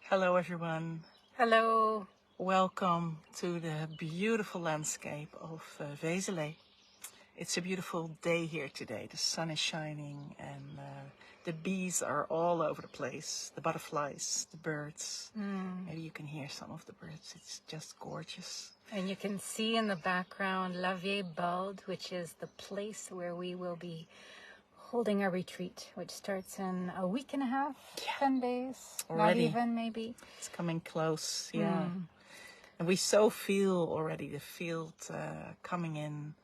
Hello everyone. Hello. Welcome to the beautiful landscape of Vezelay. It's a beautiful day here today. The sun is shining and the bees are all over the place. The butterflies, the birds. Maybe you can hear some of the birds. It's just gorgeous. And you can see in the background 𝐉𝐨𝐢𝐳, which is the place where we will be holding our retreat, which starts in a week and a half, 10 days, already. Not even maybe. It's coming close, yeah. And we so feel already the field coming in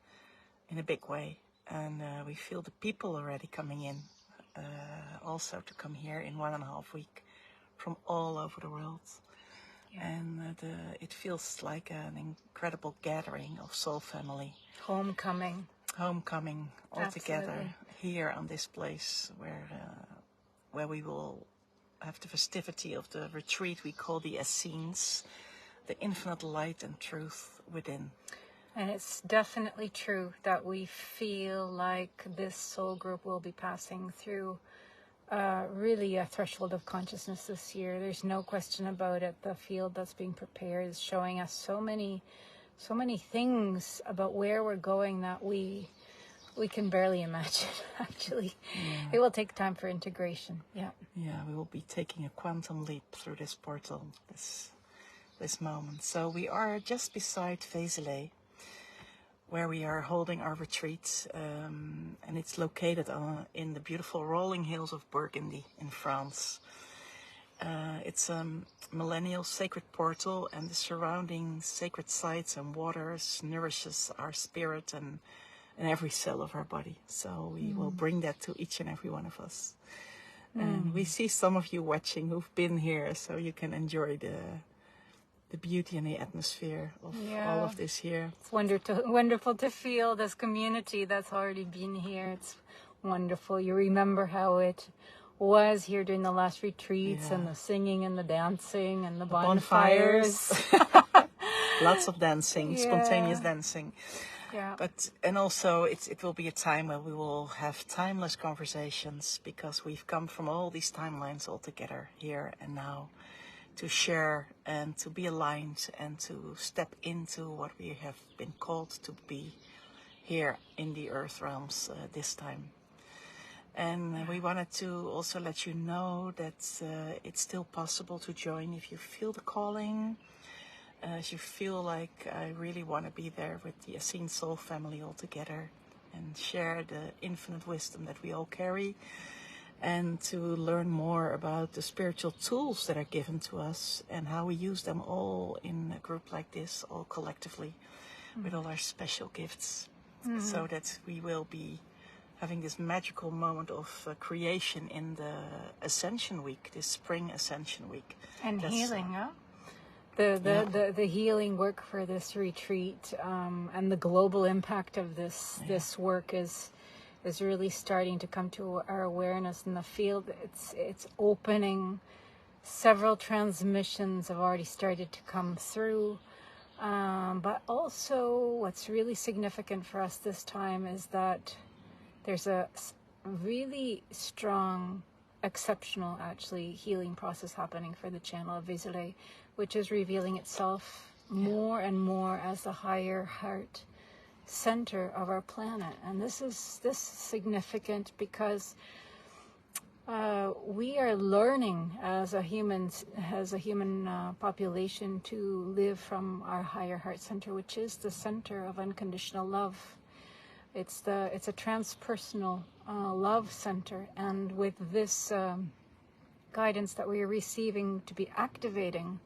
a big way. And we feel the people already coming in, also to come here in 1.5 weeks from all over the world. Yeah. And it feels like an incredible gathering of soul family. Homecoming all together here on this place where we will have the festivity of the retreat we call the Essenes, the infinite light and truth within. And it's definitely true that we feel like this soul group will be passing through really a threshold of consciousness this year. There's no question about it. The field that's being prepared is showing us so many things about where we're going that we can barely imagine, actually. Yeah. It will take time for integration. Yeah, we will be taking a quantum leap through this portal, this moment. So we are just beside Vezelay, where we are holding our retreat, and it's located in the beautiful rolling hills of Burgundy in France. It's a millennial sacred portal, and the surrounding sacred sites and waters nourishes our spirit and every cell of our body. So we will bring that to each and every one of us. And we see some of you watching who've been here, so you can enjoy the beauty and the atmosphere of all of this here. It's wonderful to feel this community that's already been here. It's wonderful. You remember how it was here during the last retreats, and the singing and the dancing and the bonfires. Lots of dancing, spontaneous dancing. Yeah. And also it will be a time where we will have timeless conversations, because we've come from all these timelines all together here and now to share and to be aligned and to step into what we have been called to be here in the earth realms this time. And we wanted to also let you know that it's still possible to join if you feel the calling. If you feel like I really want to be there with the Essene soul family all together and share the infinite wisdom that we all carry, and to learn more about the spiritual tools that are given to us and how we use them all in a group like this, all collectively, with all our special gifts, so that we will be having this magical moment of creation in the Ascension Week, this spring Ascension Week. And healing, huh? The healing work for this retreat, and the global impact of this work is really starting to come to our awareness in the field. It's opening. Several transmissions have already started to come through, but also what's really significant for us this time is that there's a really strong, exceptional, actually, healing process happening for the channel of Vezelay, which is revealing itself more and more as the higher heart center of our planet. And this is significant because we are learning as a human population to live from our higher heart center, which is the center of unconditional love. It's a transpersonal love center, and with this guidance that we are receiving to be activating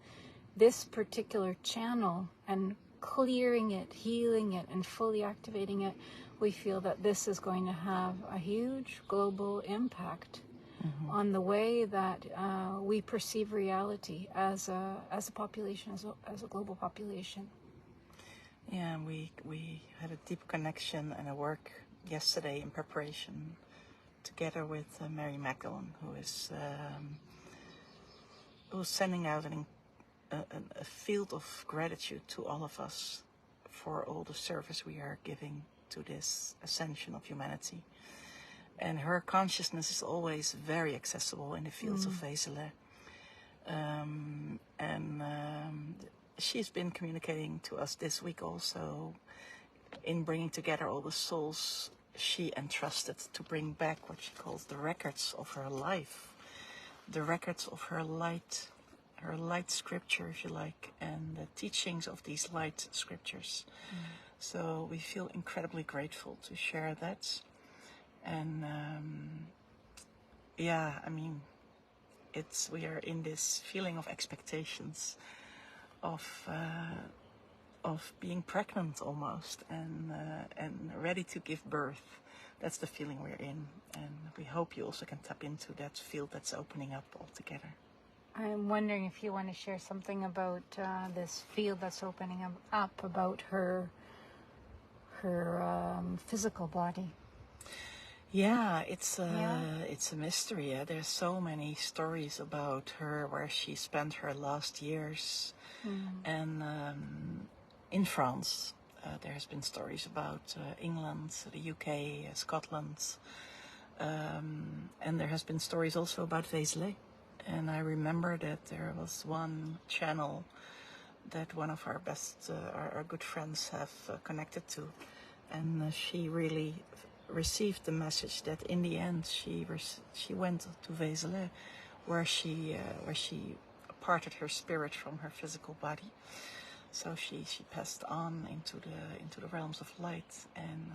this particular channel and clearing it, healing it, and fully activating it, we feel that this is going to have a huge global impact on the way that we perceive reality as a population, as a global population. Yeah, and we had a deep connection and a work yesterday in preparation together with Mary Magdalene, who is sending out a field of gratitude to all of us for all the service we are giving to this ascension of humanity. And her consciousness is always very accessible in the fields of Vezelay. She's been communicating to us this week also in bringing together all the souls she entrusted to bring back what she calls the records of her life, the records of her light scripture, if you like, and the teachings of these light scriptures. So we feel incredibly grateful to share that. And we are in this feeling of expectations of being pregnant almost, and ready to give birth. That's the feeling we're in, and we hope you also can tap into that field that's opening up altogether. I'm wondering if you want to share something about this field that's opening up about her physical body. Yeah, it's a mystery. Yeah? There's so many stories about her where she spent her last years, and in France. There has been stories about England, the UK, Scotland, and there has been stories also about Vezelay. And I remember that there was one channel that one of our best, our good friends have connected to, and she really received the message that in the end she went to Vezelay, where she parted her spirit from her physical body. So she passed on into the realms of light, and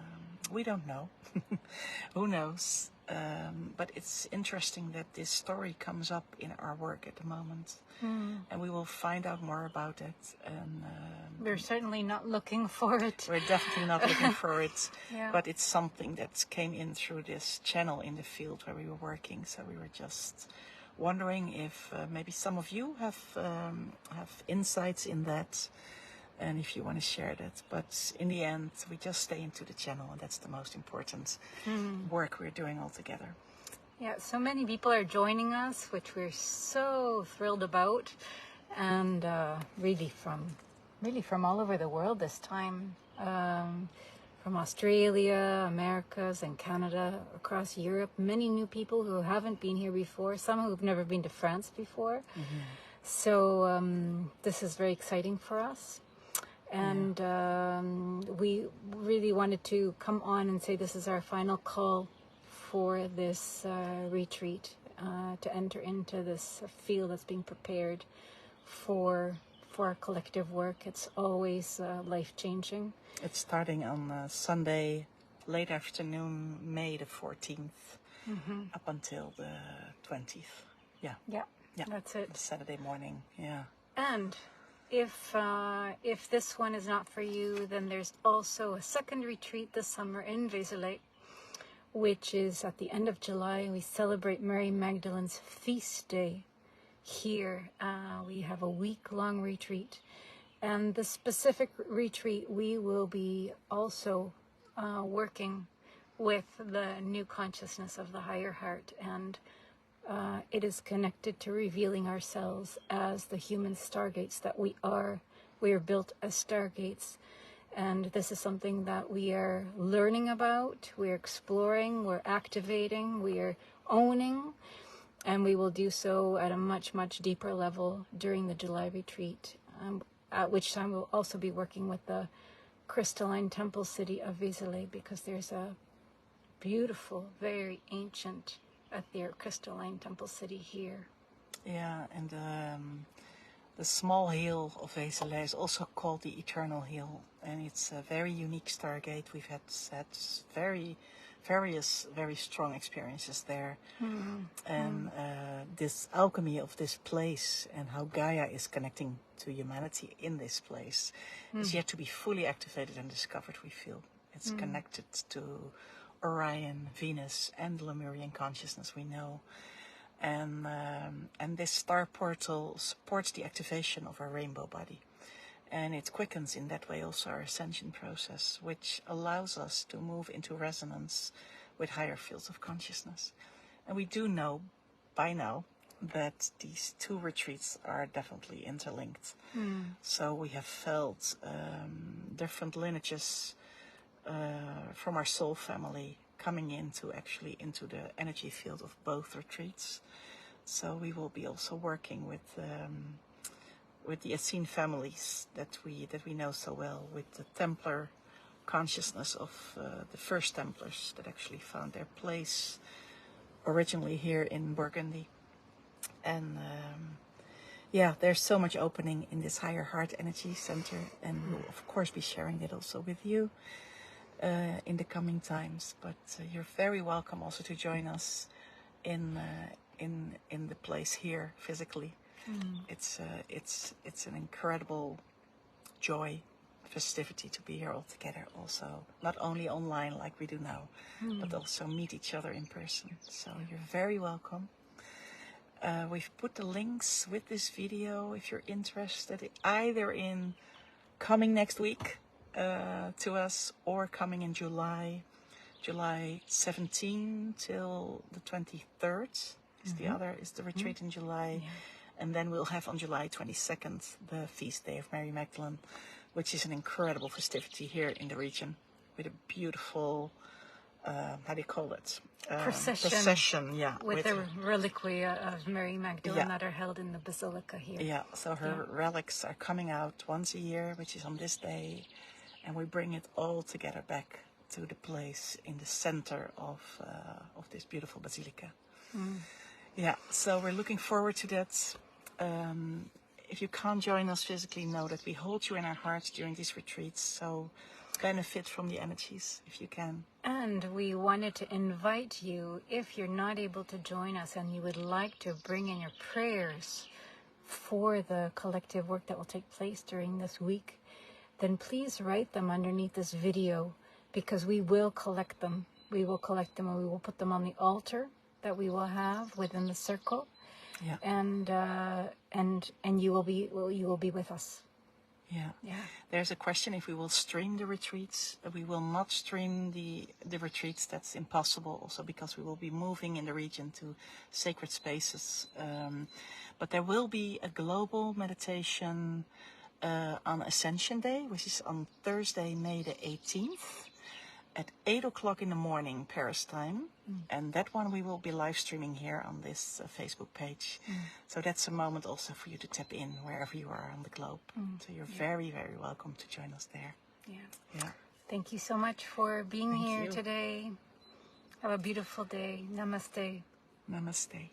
we don't know. Who knows? But it's interesting that this story comes up in our work at the moment, and we will find out more about it. And we're certainly not looking for it. We're definitely not looking for it, yeah. But it's something that came in through this channel in the field where we were working. So we were just wondering if maybe some of you have insights in that, and if you want to share that. But in the end, we just stay into the channel, and that's the most important work we're doing all together. Yeah, so many people are joining us, which we're so thrilled about, and really from all over the world this time. From Australia, Americas, and Canada, across Europe. Many new people who haven't been here before, some who've never been to France before. So this is very exciting for us. And we really wanted to come on and say this is our final call for this retreat, to enter into this field that's being prepared for our collective work. It's always life-changing. It's starting on Sunday, late afternoon, May the 14th, up until the 20th. Yeah, that's it. Saturday morning, yeah. And if this one is not for you, then there's also a second retreat this summer in Vezelay, which is at the end of July. We celebrate Mary Magdalene's feast day here. We have a week-long retreat. And the specific retreat, we will be also working with the new consciousness of the higher heart, and it is connected to revealing ourselves as the human stargates that we are. We are built as stargates, and this is something that we are learning about, we're exploring, we're activating, we are owning, and we will do so at a much, much deeper level during the July retreat, at which time we'll also be working with the crystalline temple city of Vezelay, because there's a beautiful, very ancient, etheric crystalline temple city here. Yeah, and the small hill of Vezelay is also called the Eternal Hill, and it's a very unique Stargate. We've had various very strong experiences there, and this alchemy of this place and how Gaia is connecting to humanity in this place is yet to be fully activated and discovered. We feel it's connected to Orion, Venus, and Lemurian consciousness, we know, and this star portal supports the activation of our rainbow body. And it quickens in that way also our ascension process, which allows us to move into resonance with higher fields of consciousness. And we do know by now that these two retreats are definitely interlinked. So we have felt different lineages from our soul family coming into the energy field of both retreats. So we will be also working with the Essene families that we know so well, with the Templar consciousness of the first Templars that actually found their place originally here in Burgundy. And yeah, there's so much opening in this higher heart energy center, and we'll of course be sharing it also with you in the coming times. But you're very welcome also to join us in the place here physically. It's an incredible joy, festivity to be here all together. Also, not only online like we do now, but also meet each other in person. So you're very welcome. We've put the links with this video if you're interested, either in coming next week to us, or coming in July 17 till the 23rd. Is the retreat in July. And then we'll have on July 22nd the feast day of Mary Magdalene, which is an incredible festivity here in the region, with a beautiful, how do you call it? Procession, yeah. With the reliquia of Mary Magdalene that are held in the basilica here. Yeah, so her relics are coming out once a year, which is on this day, and we bring it all together back to the place in the center of this beautiful basilica. Yeah, so we're looking forward to that. If you can't join us physically, know that we hold you in our hearts during these retreats, so benefit from the energies if you can. And we wanted to invite you, if you're not able to join us and you would like to bring in your prayers for the collective work that will take place during this week, then please write them underneath this video, because we will collect them. We will collect them and we will put them on the altar that we will have within the circle. Yeah. And you will be with us. Yeah. There's a question if we will stream the retreats. We will not stream the retreats. That's impossible, also because we will be moving in the region to sacred spaces. But there will be a global meditation on Ascension Day, which is on Thursday, May the 18th. At 8 o'clock in the morning, Paris time. And that one we will be live streaming here on this Facebook page. So that's a moment also for you to tap in wherever you are on the globe. So you're very, very welcome to join us there. Yeah. Thank you so much for being here today. Have a beautiful day. Namaste. Namaste.